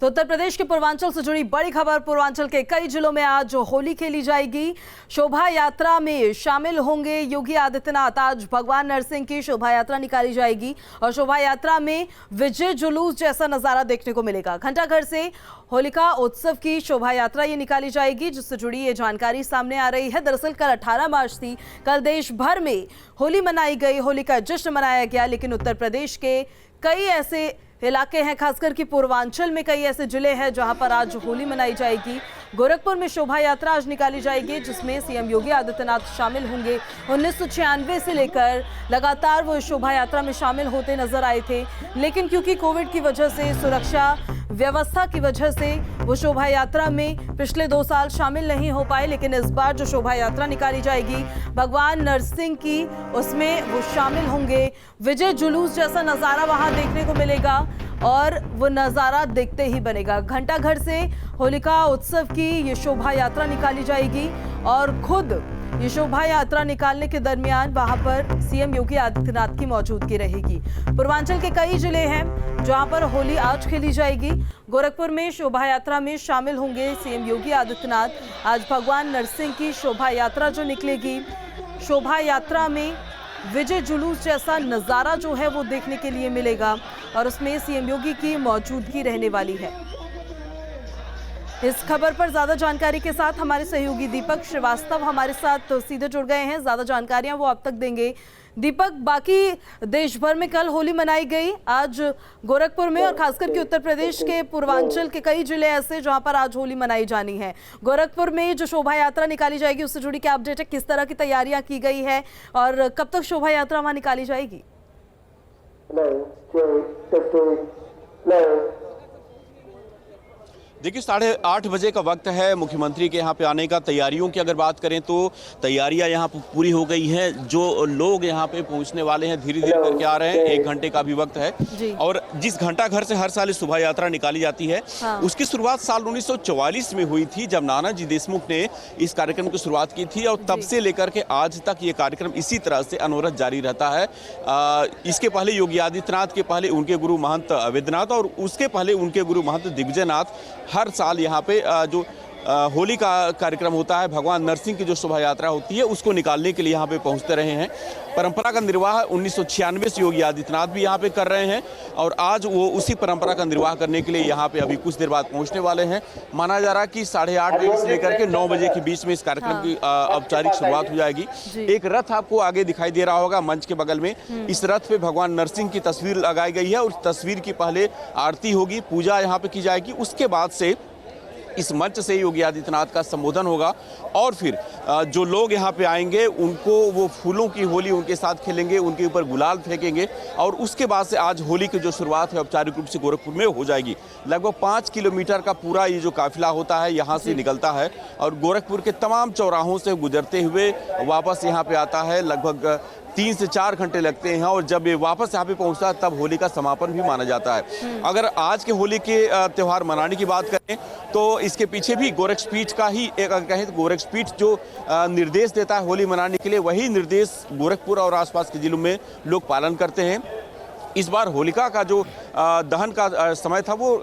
तो उत्तर प्रदेश के पूर्वांचल से जुड़ी बड़ी खबर। पूर्वांचल के कई जिलों में आज होली खेली जाएगी। शोभा यात्रा में शामिल होंगे योगी आदित्यनाथ। आज भगवान नरसिंह की शोभा यात्रा निकाली जाएगी और शोभा यात्रा में विजय जुलूस जैसा नजारा देखने को मिलेगा। घंटाघर से होलिका उत्सव की शोभा यात्रा ये निकाली जाएगी, जिससे जुड़ी ये जानकारी सामने आ रही है। दरअसल कल 18 मार्च थी, कल देश भर में होली मनाई गई, होली का जश्न मनाया गया। लेकिन उत्तर प्रदेश के कई ऐसे इलाके हैं, खासकर कि पूर्वांचल में कई ऐसे जिले हैं जहां पर आज होली मनाई जाएगी। गोरखपुर में शोभा यात्रा आज निकाली जाएगी, जिसमें सीएम योगी आदित्यनाथ शामिल होंगे। 1996 से लेकर लगातार वो शोभा यात्रा में शामिल होते नजर आए थे, लेकिन क्योंकि कोविड की वजह से, सुरक्षा व्यवस्था की वजह से वो शोभा यात्रा में पिछले 2 साल शामिल नहीं हो पाए। लेकिन इस बार जो शोभा यात्रा निकाली जाएगी भगवान नरसिंह की, उसमें वो शामिल होंगे। विजय जुलूस जैसा नज़ारा वहां देखने को मिलेगा और वो नज़ारा देखते ही बनेगा। घंटाघर से होलिका उत्सव की ये शोभा यात्रा निकाली जाएगी और खुद ये शोभा यात्रा निकालने के दरमियान वहां पर सीएम योगी आदित्यनाथ की मौजूदगी रहेगी। पूर्वांचल के कई जिले हैं जहां पर होली आज खेली जाएगी। गोरखपुर में शोभा यात्रा में शामिल होंगे सीएम योगी आदित्यनाथ। आज भगवान नरसिंह की शोभा यात्रा जो निकलेगी, शोभा यात्रा में विजय जुलूस जैसा नज़ारा जो है वो देखने के लिए मिलेगा और उसमें सीएम योगी की मौजूदगी रहने वाली है। इस खबर पर ज्यादा जानकारी के साथ हमारे सहयोगी दीपक श्रीवास्तव हमारे साथ सीधे जुड़ गए हैं। ज्यादा जानकारियां वो अब तक देंगे। दीपक, बाकी देश भर में कल होली मनाई गई, आज गोरखपुर में और खासकर कि उत्तर प्रदेश के पूर्वांचल के कई जिले ऐसे जहां पर आज होली मनाई जानी है। गोरखपुर में जो शोभा यात्रा निकाली जाएगी उससे जुड़ी क्या अपडेट है, किस तरह की तैयारियां की गई है और कब तक शोभा यात्रा वहां निकाली जाएगी? देखिए 8:30 बजे का वक्त है मुख्यमंत्री के यहाँ पे आने का। तैयारियों की अगर बात करें तो तैयारियां यहाँ पर पूरी हो गई हैं। जो लोग यहाँ पे पहुँचने वाले हैं धीरे धीरे करके आ रहे हैं। 1 घंटे का भी वक्त है और जिस घंटाघर से हर साल शोभा यात्रा निकाली जाती है उसकी शुरुआत साल 1944 में हुई थी, जब नानाजी देशमुख ने इस कार्यक्रम की शुरुआत की थी और तब से लेकर के आज तक ये कार्यक्रम इसी तरह से अनवरत जारी रहता है। इसके पहले योगी आदित्यनाथ के पहले उनके गुरु महंत वैद्यनाथ और उसके पहले उनके गुरु महंत दिग्विजयनाथ हर साल यहाँ पे जो होली का कार्यक्रम होता है, भगवान नरसिंह की जो शोभा यात्रा होती है उसको निकालने के लिए यहाँ पे पहुँचते रहे हैं। परंपरा का निर्वाह 1996 से योगी आदित्यनाथ भी यहाँ पे कर रहे हैं और आज वो उसी परंपरा का निर्वाह करने के लिए यहाँ पे अभी कुछ देर बाद पहुँचने वाले हैं। माना जा रहा है कि 8:30 बजे से लेकर के 9 बजे के बीच में इस कार्यक्रम की औपचारिक शुरुआत हो जाएगी। एक रथ आपको आगे दिखाई दे रहा होगा मंच के बगल में। इस रथ पे भगवान नरसिंह की तस्वीर लगाई गई है और उस तस्वीर की पहले आरती होगी, पूजा यहाँ पे की जाएगी। उसके बाद से इस मंच से योगी आदित्यनाथ का संबोधन होगा और फिर जो लोग यहाँ पे आएंगे उनको वो फूलों की होली उनके साथ खेलेंगे, उनके ऊपर गुलाल फेंकेंगे और उसके बाद से आज होली की जो शुरुआत है औपचारिक रूप से गोरखपुर में हो जाएगी। लगभग 5 किलोमीटर का पूरा ये जो काफिला होता है यहाँ से निकलता है और गोरखपुर के तमाम चौराहों से गुजरते हुए वापस यहाँ पे आता है। लगभग 3 से 4 घंटे लगते हैं और जब ये वापस यहाँ पे पहुँचता है तब होली का समापन भी माना जाता है। अगर आज के होली के त्यौहार मनाने की बात करें तो इसके पीछे भी गोरक्षपीठ का ही एक, अगर कहें तो गोरक्षपीठ जो निर्देश देता है होली मनाने के लिए, वही निर्देश गोरखपुर और आसपास के जिलों में लोग पालन करते हैं। इस बार होलिका का जो दहन का समय था वो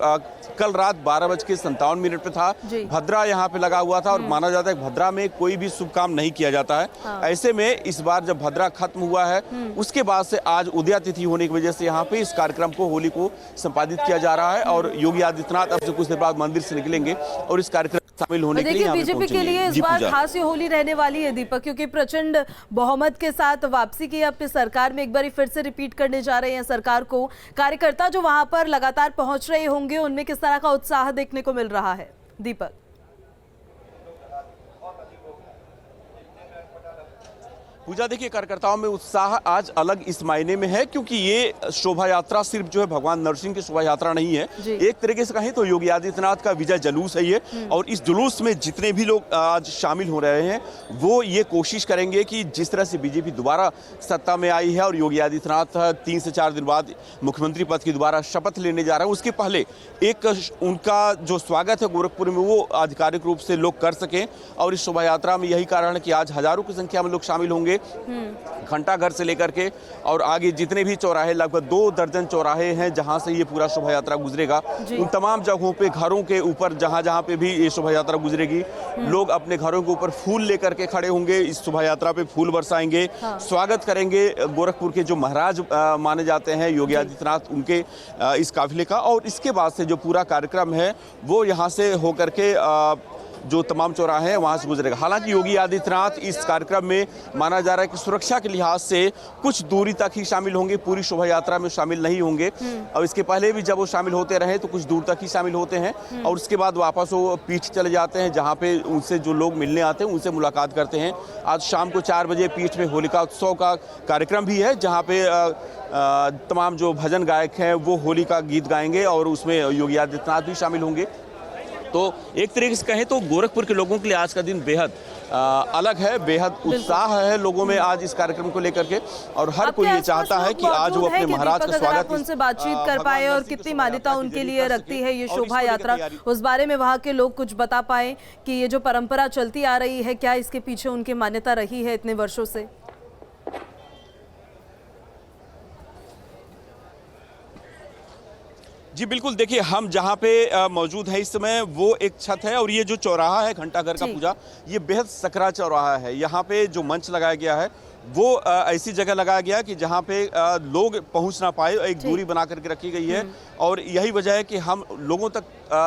कल रात 12:57 पे था। भद्रा यहाँ पे लगा हुआ था और माना जाता है कि भद्रा में कोई भी शुभ काम नहीं किया जाता है। ऐसे में इस बार जब भद्रा खत्म हुआ है उसके बाद से आज उदया तिथि होने की वजह से यहाँ पे इस कार्यक्रम को, होली को संपादित किया जा रहा है और योगी आदित्यनाथ अब से कुछ देर बाद मंदिर से निकलेंगे और इस कार्यक्रम शामिल होने के लिए बीजेपी के लिए इस बार खास होली रहने वाली है दीपक, क्योंकि प्रचंड बहुमत के साथ वापसी की अपनी सरकार में एक बार फिर से रिपीट करने जा रहे हैं सरकार को। कार्यकर्ता जो वहां पर लगातार पहुंच रहे होंगे उनमें किस तरह का उत्साह देखने को मिल रहा है दीपक? पूजा, देखिए कार्यकर्ताओं में उत्साह आज अलग इस मायने में है क्योंकि ये शोभा यात्रा सिर्फ जो है भगवान नरसिंह की शोभा यात्रा नहीं है। एक तरीके से कहें तो योगी आदित्यनाथ का विजय जुलूस है ये और इस जुलूस में जितने भी लोग आज शामिल हो रहे हैं वो ये कोशिश करेंगे कि जिस तरह से बीजेपी दोबारा सत्ता में आई है और योगी आदित्यनाथ 3 से 4 दिन बाद मुख्यमंत्री पद की दोबारा शपथ लेने जा रहे हैं, उसके पहले एक उनका जो स्वागत है गोरखपुर में वो आधिकारिक रूप से लोग कर सकें। और इस शोभा यात्रा में यही कारण है कि आज हजारों की संख्या में लोग शामिल होंगे। होंगे, घंटाघर से लेकर के और आगे जितने भी चौराहे, लगभग 2 दर्जन चौराहे हैं जहां से ये पूरा शोभा यात्रा गुजरेगा। उन तमाम जगहों पे, घरों के ऊपर जहां पे भी ये शोभा यात्रा गुजरेगी, लोग अपने घरों के ऊपर फूल लेकर के खड़े होंगे, इस शोभा यात्रा पे फूल बरसाएंगे, स्वागत करेंगे गोरखपुर के जो महाराज माने जाते हैं योगी आदित्यनाथ, उनके इस काफिले का। और इसके बाद से जो पूरा कार्यक्रम है वो यहाँ से होकर के जो तमाम चौराहे हैं वहां से गुजरेगा। हालांकि योगी आदित्यनाथ इस कार्यक्रम में माना जा रहा है कि सुरक्षा के लिहाज से कुछ दूरी तक ही शामिल होंगे, पूरी शोभा यात्रा में शामिल नहीं होंगे। और इसके पहले भी जब वो शामिल होते रहे तो कुछ दूर तक ही शामिल होते हैं और उसके बाद वापस वो पीठ चले जाते हैं, जहाँ पे उनसे जो लोग मिलने आते हैं उनसे मुलाकात करते हैं। आज शाम को 4 बजे पीठ में होलिका उत्सव का कार्यक्रम भी है, जहाँ पे तमाम जो भजन गायक हैं वो होली का गीत गाएंगे और उसमें योगी आदित्यनाथ भी शामिल होंगे। तो एक तरीके से कहें तो गोरखपुर के लोगों के लिए आज का दिन बेहद अलग है, बेहद उत्साह है लोगों में आज इस कार्यक्रम को लेकर के। और हर कोई ये चाहता है कि आज वो अपने महाराज का स्वागत, उनसे बातचीत कर पाए और कितनी मान्यता उनके लिए रखती है ये शोभा यात्रा, उस बारे में वहाँ के लोग कुछ बता पाए कि ये जो परंपरा चलती आ रही है, क्या इसके पीछे उनकी मान्यता रही है इतने वर्षों से। जी बिल्कुल, देखिए हम जहाँ पे मौजूद हैं इस समय वो एक छत है और ये जो चौराहा है घंटाघर का पूजा, ये बेहद सकरा चौराहा है। यहाँ पे जो मंच लगाया गया है वो ऐसी जगह लगाया गया है कि जहाँ पे लोग पहुँच ना पाए, एक दूरी बना करके रखी गई है और यही वजह है कि हम लोगों तक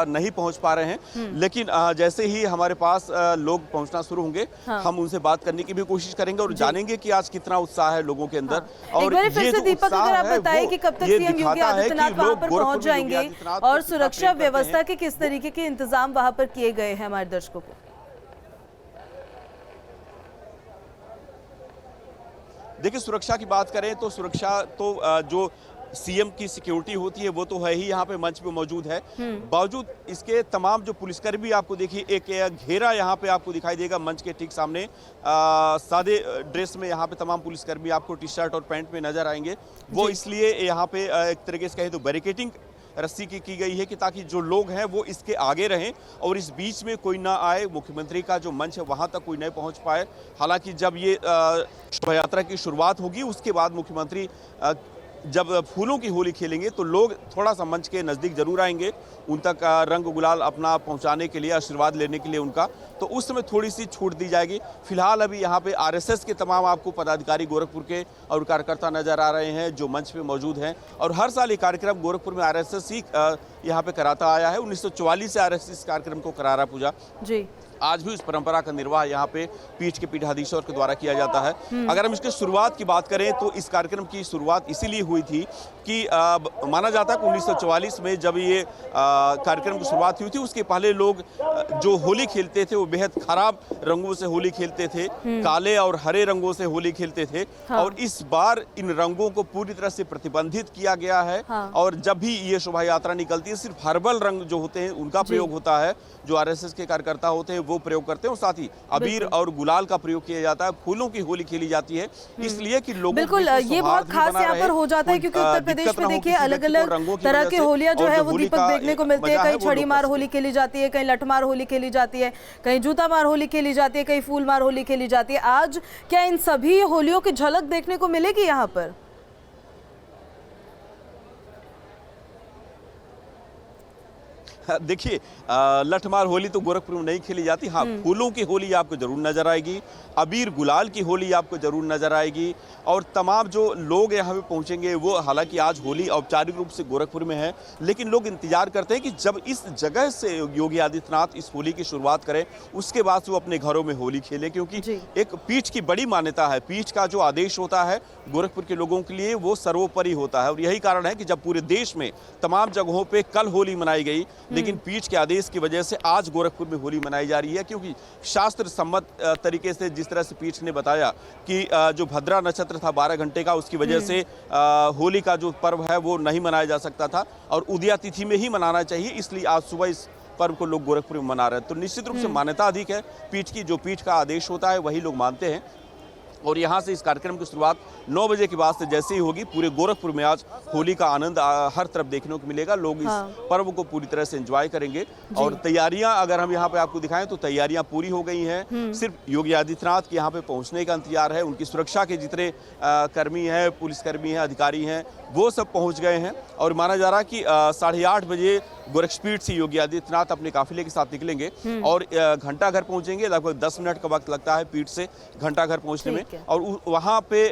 नहीं पहुँच पा रहे हैं। लेकिन जैसे ही हमारे पास लोग पहुँचना शुरू होंगे, हम उनसे बात करने की भी कोशिश करेंगे और जानेंगे कि आज कितना उत्साह है लोगों के अंदर। और ये जो दीपक, अगर आप बताएं कि कब तक सीएम योगी आदित्यनाथ वहाँ पर पहुँच जाएंगे और सुरक्षा व्यवस्था के किस तरीके के इंतजाम वहाँ पर किए गए हैं हमारे दर्शकों को। देखिए, सुरक्षा की बात करें तो सुरक्षा तो जो सीएम की सिक्योरिटी होती है वो तो है ही, यहाँ पे मंच पे मौजूद है। बावजूद इसके तमाम जो पुलिसकर्मी आपको देखिए, एक घेरा यहाँ पे आपको दिखाई देगा मंच के ठीक सामने। सादे ड्रेस में यहाँ पे तमाम पुलिसकर्मी आपको टी शर्ट और पैंट में नजर आएंगे। वो इसलिए यहाँ पे एक तरीके से कहें तो बैरिकेडिंग रस्सी की गई है कि ताकि जो लोग हैं वो इसके आगे रहें और इस बीच में कोई ना आए, मुख्यमंत्री का जो मंच है वहां तक कोई नहीं पहुंच पाए। हालांकि जब ये शोभा यात्रा की शुरुआत होगी उसके बाद मुख्यमंत्री जब फूलों की होली खेलेंगे तो लोग थोड़ा सा मंच के नज़दीक जरूर आएंगे, उन तक रंग गुलाल अपना पहुंचाने के लिए, आशीर्वाद लेने के लिए उनका, तो उस समय थोड़ी सी छूट दी जाएगी। फिलहाल अभी यहाँ पे आरएसएस के तमाम आपको पदाधिकारी गोरखपुर के और कार्यकर्ता नजर आ रहे हैं जो मंच पे मौजूद हैं। और हर साल ये कार्यक्रम गोरखपुर में आरएसएस ही यहाँ पे कराता आया है। 1944 से आरएसएस कार्यक्रम को करा रहा पूजा जी। आज भी उस परंपरा का निर्वाह यहाँ पे पीठ के पीठाधीश्वर के द्वारा किया जाता है। अगर हम इसकी शुरुआत की बात करें तो इस कार्यक्रम की शुरुआत इसीलिए हुई थी कि माना जाता है कि 1944 में जब ये कार्यक्रम की शुरुआत हुई थी उसके पहले लोग जो होली खेलते थे वो बेहद खराब रंगों से होली खेलते थे, काले और हरे रंगों से होली खेलते थे। और इस बार इन रंगों को पूरी तरह से प्रतिबंधित किया गया है। और जब भी ये शोभा यात्रा निकलती है सिर्फ हर्बल रंग जो होते हैं उनका प्रयोग होता है, जो आरएसएस के कार्यकर्ता होते हैं वो प्रयोग करते हैं और साथ ही अबीर और गुलाल का प्रयोग किया जाता है, फूलों की होली खेली जाती है, इसलिए कि लोगों बिल्कुल ये बहुत खास यहाँ पर हो जाता है क्योंकि उत्तर प्रदेश में देखिए अलग अलग तरह की होलियां जो है वो दीपक देखने को मिलती है। कहीं छड़ी मार होली खेली जाती है, कहीं लठमार होली खेली जाती है, कहीं जूता मार होली खेली जाती है, कहीं फूल मार होली खेली जाती है। आज क्या इन सभी होलियों की झलक देखने को मिलेगी यहाँ पर? देखिए, लठमार होली तो गोरखपुर में नहीं खेली जाती। हाँ, फूलों की होली आपको जरूर नजर आएगी, अबीर गुलाल की होली आपको जरूर नजर आएगी। और तमाम जो लोग यहाँ पे पहुँचेंगे वो, हालांकि आज होली औपचारिक रूप से गोरखपुर में है, लेकिन लोग इंतजार करते हैं कि जब इस जगह से योगी आदित्यनाथ इस होली की शुरुआत करें उसके बाद वो अपने घरों में होली खेले, क्योंकि एक पीठ की बड़ी मान्यता है। पीठ का जो आदेश होता है गोरखपुर के लोगों के लिए वो सर्वोपरि होता है। और यही कारण है कि जब पूरे देश में तमाम जगहों पर कल होली मनाई गई, लेकिन पीठ के आदेश की वजह से आज गोरखपुर में होली मनाई जा रही है, क्योंकि शास्त्र सम्मत तरीके से जिस तरह से पीठ ने बताया कि जो भद्रा नक्षत्र था 12 घंटे का, उसकी वजह से होली का जो पर्व है वो नहीं मनाया जा सकता था और उदया तिथि में ही मनाना चाहिए, इसलिए आज सुबह इस पर्व को लोग गोरखपुर में मना रहे हैं। तो निश्चित रूप से मान्यता अधिक है पीठ की, जो पीठ का आदेश होता है वही लोग मानते हैं। और यहाँ से इस कार्यक्रम की शुरुआत 9 बजे के बाद से जैसे ही होगी, पूरे गोरखपुर में आज होली का आनंद हर तरफ देखने को मिलेगा। लोग इस पर्व को पूरी तरह से एंजॉय करेंगे। और तैयारियां अगर हम यहाँ पे आपको दिखाएं तो तैयारियां पूरी हो गई हैं। सिर्फ योगी आदित्यनाथ के यहाँ पे पहुँचने का इंतजार है। उनकी सुरक्षा के जितने कर्मी हैं, पुलिसकर्मी हैं, अधिकारी हैं, वो सब पहुँच गए हैं। और माना जा रहा है कि 8:30 बजे गोरखपीठ से योगी आदित्यनाथ अपने काफिले के साथ निकलेंगे और घंटाघर पहुंचेंगे। लगभग 10 मिनट का वक्त लगता है पीठ से घंटाघर पहुंचने में। और वहां पे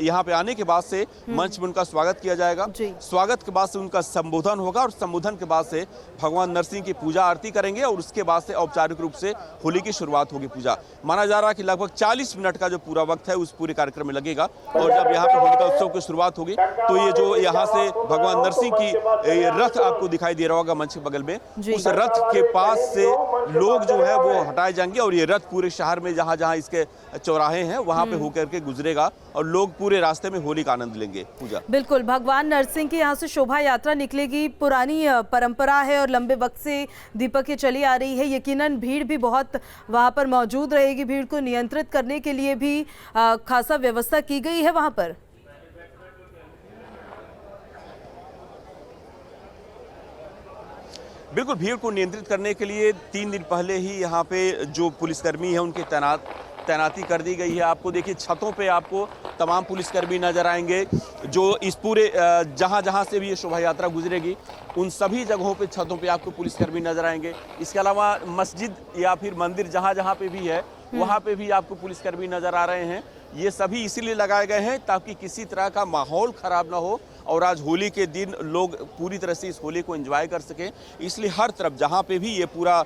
यहाँ पे आने के बाद से मंच में उनका स्वागत किया जाएगा। स्वागत के बाद से उनका संबोधन होगा और संबोधन के बाद से भगवान नरसिंह की पूजा आरती करेंगे और उसके बाद से औपचारिक रूप से होली की शुरुआत होगी। पूजा माना जा रहा है कि लगभग 40 मिनट का जो पूरा वक्त है उस पूरे कार्यक्रम में लगेगा। और जब यहाँ पे होली का उत्सव की शुरुआत होगी तो ये जो यहाँ से भगवान नरसिंह की रथ आपको दिखाई दे रहा होगा मंच के बगल में, उस रथ के पास से लोग जो है वो हटाए जाएंगे और ये रथ पूरे शहर में जहां जहां इसके चौराहे हैं वहां पे होकर के गुजरेगा और लोग पूरे रास्ते में होली का आनंद लेंगे। पूजा बिल्कुल, भगवान नरसिंह की यहाँ से शोभा यात्रा निकलेगी। पुरानी परंपरा है और लंबे वक्त से दीपक ये चली आ रही है। यकीनन भीड़ भी बहुत वहां पर मौजूद रहेगी। भीड़ को नियंत्रित करने के लिए भी खासा व्यवस्था की गई है वहां पर। बिल्कुल, भीड़ को नियंत्रित करने के लिए 3 दिन पहले ही यहाँ पे जो पुलिसकर्मी है उनकी तैनाती कर दी गई है। आपको देखिए छतों पे आपको तमाम पुलिसकर्मी नजर आएंगे जो इस पूरे जहाँ जहाँ से भी ये शोभा यात्रा गुजरेगी उन सभी जगहों पे छतों पे आपको पुलिसकर्मी नजर आएंगे। इसके अलावा मस्जिद या फिर मंदिर जहाँ जहाँ पे भी है वहाँ पे भी आपको पुलिसकर्मी नजर आ रहे हैं। ये सभी इसीलिए लगाए गए हैं ताकि किसी तरह का माहौल खराब ना हो और आज होली के दिन लोग पूरी तरह से इस होली को एंजॉय कर सकें। इसलिए हर तरफ जहाँ पे भी ये पूरा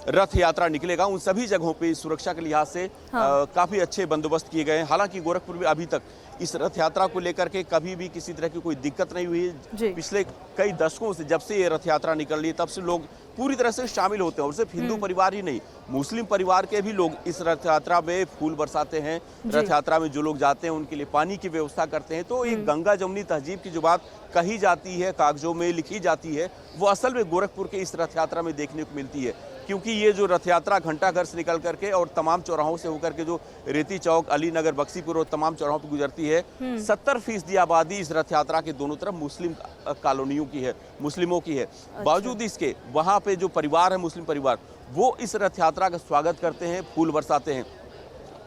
रथ यात्रा निकलेगा उन सभी जगहों पे सुरक्षा के लिहाज से काफी अच्छे बंदोबस्त किए गए हैं। हालांकि गोरखपुर में अभी तक इस रथ यात्रा को लेकर के कभी भी किसी तरह की कोई दिक्कत नहीं हुई है। पिछले कई दशकों से जब से ये रथ यात्रा निकल रही है तब से लोग पूरी तरह से शामिल होते हैं और सिर्फ हिंदू परिवार ही नहीं, मुस्लिम परिवार के भी लोग इस रथ यात्रा में फूल बरसाते हैं। रथ यात्रा में जो लोग जाते हैं उनके लिए पानी की व्यवस्था करते हैं। तो एक गंगा जमुनी तहजीब की जो बात कही जाती है, कागजों में लिखी जाती है, वो असल में गोरखपुर के इस रथ यात्रा में देखने को मिलती है। क्योंकि ये जो रथ यात्रा घंटाघर से निकल करके और तमाम चौराहों से होकर के जो रेती चौक, अली नगर, बक्सीपुर और तमाम चौराहों पर गुजरती है, 70% आबादी इस रथ यात्रा के दोनों तरफ मुस्लिम कॉलोनियों की है, मुस्लिमों की है। बावजूद इसके वहाँ पे जो परिवार है, मुस्लिम परिवार, वो इस रथ यात्रा का स्वागत करते हैं, फूल बरसाते हैं।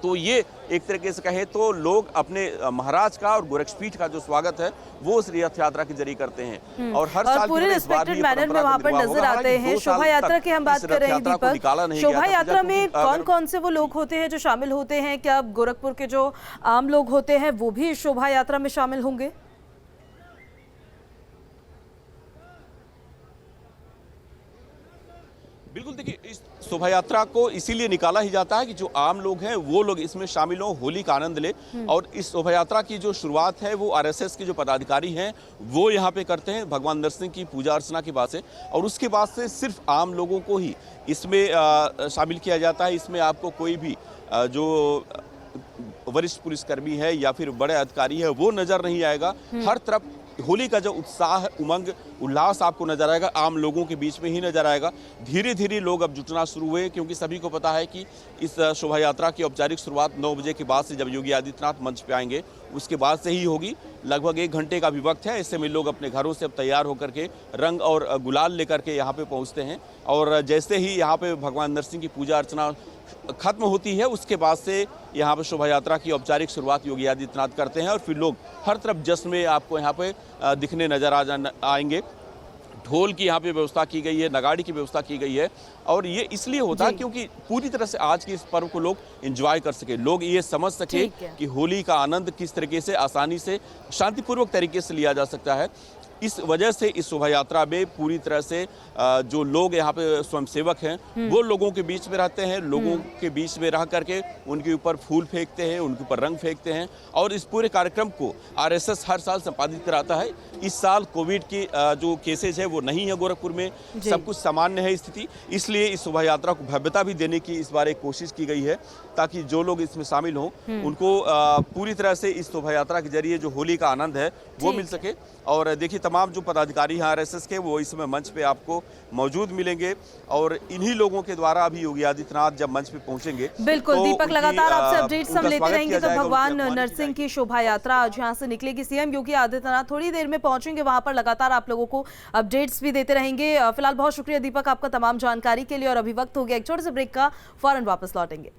तो ये एक तरीके से कहे तो लोग अपने महाराज का और गोरखपीठ का जो स्वागत है वो इस रथ यात्रा के जरिए करते हैं। और हर साल पूरे रिस्पेक्टेड मैनर में वहाँ पर नजर आते हैं। शोभा यात्रा की हम बात कर रहे हैं दीपक, शोभा यात्रा में कौन कौन से वो लोग होते हैं जो शामिल होते हैं? क्या गोरखपुर के जो आम लोग होते हैं वो भी शोभा यात्रा में शामिल होंगे? बिल्कुल, देखिए इस शोभा यात्रा को इसीलिए निकाला ही जाता है कि जो आम लोग हैं वो लोग इसमें शामिल हों, होली का आनंद ले। और इस शोभा यात्रा की जो शुरुआत है वो आरएसएस के जो पदाधिकारी हैं वो यहाँ पे करते हैं भगवान नरसिंह की पूजा अर्चना के बाद से। और उसके बाद से सिर्फ आम लोगों को ही इसमें शामिल किया जाता है। इसमें आपको कोई भी जो वरिष्ठ पुलिसकर्मी है या फिर बड़े अधिकारी है वो नजर नहीं आएगा। हर तरफ होली का जो उत्साह, उमंग, उल्लास आपको नजर आएगा, आम लोगों के बीच में ही नजर आएगा। धीरे धीरे लोग अब जुटना शुरू हुए क्योंकि सभी को पता है कि इस शोभा यात्रा की औपचारिक शुरुआत 9 बजे के बाद से जब योगी आदित्यनाथ मंच पे आएंगे उसके बाद से ही होगी। लगभग 1 घंटे का भी वक्त है। ऐसे में लोग अपने घरों से अब तैयार होकर के रंग और गुलाल लेकर के यहाँ पे पहुँचते हैं। और जैसे ही यहाँ पे भगवान नरसिंह की पूजा अर्चना खत्म होती है उसके बाद से यहाँ पे शोभा यात्रा की औपचारिक शुरुआत योगी आदित्यनाथ करते हैं। और फिर लोग हर तरफ जश्न में आपको यहाँ पे दिखने नजर आएंगे। ढोल की यहाँ पे व्यवस्था की गई है, नगाड़ी की व्यवस्था की गई है। और ये इसलिए होता है क्योंकि पूरी तरह से आज के इस पर्व को लोग एंजॉय कर सके, लोग ये समझ सके कि होली का आनंद किस तरीके से आसानी से शांतिपूर्वक तरीके से लिया जा सकता है। इस वजह से इस शोभा यात्रा में पूरी तरह से जो लोग यहाँ पे स्वयंसेवक हैं वो लोगों के बीच में रहते हैं, लोगों के बीच में रह करके उनके ऊपर फूल फेंकते हैं, उनके ऊपर रंग फेंकते हैं। और इस पूरे कार्यक्रम को आरएसएस हर साल संपादित कराता है। इस साल कोविड की जो केसेज है वो नहीं है गोरखपुर में, सब कुछ सामान्य है स्थिति। इसलिए इस शोभा यात्रा को भव्यता भी देने की इस बार एक कोशिश की गई है ताकि जो लोग इसमें शामिल हों उनको पूरी तरह से इस शोभा यात्रा के जरिए जो होली का आनंद है वो मिल सके। और देखिए तमाम जो पदाधिकारी हैं आरएसएस के वो इस समय मंच पे आपको मौजूद मिलेंगे और इन्हीं लोगों के द्वारा अभी योगी आदित्यनाथ जब मंच पे पहुंचेंगे बिल्कुल तो दीपक, उनकी, लगातार आपसे अपडेट्स हम उनका लेते स्वागत रहेंगे। किया तो जाएगा, भगवान उनकी अगवानी की नरसिंह की शोभा यात्रा आज यहाँ से निकलेगी। सीएम योगी आदित्यनाथ थोड़ी देर में पहुंचेंगे वहां पर, लगातार आप लोगों को अपडेट्स भी देते रहेंगे। फिलहाल बहुत शुक्रिया दीपक आपका तमाम जानकारी के लिए। और अभी वक्त हो गया एक छोटे से ब्रेक का, फौरन वापस लौटेंगे।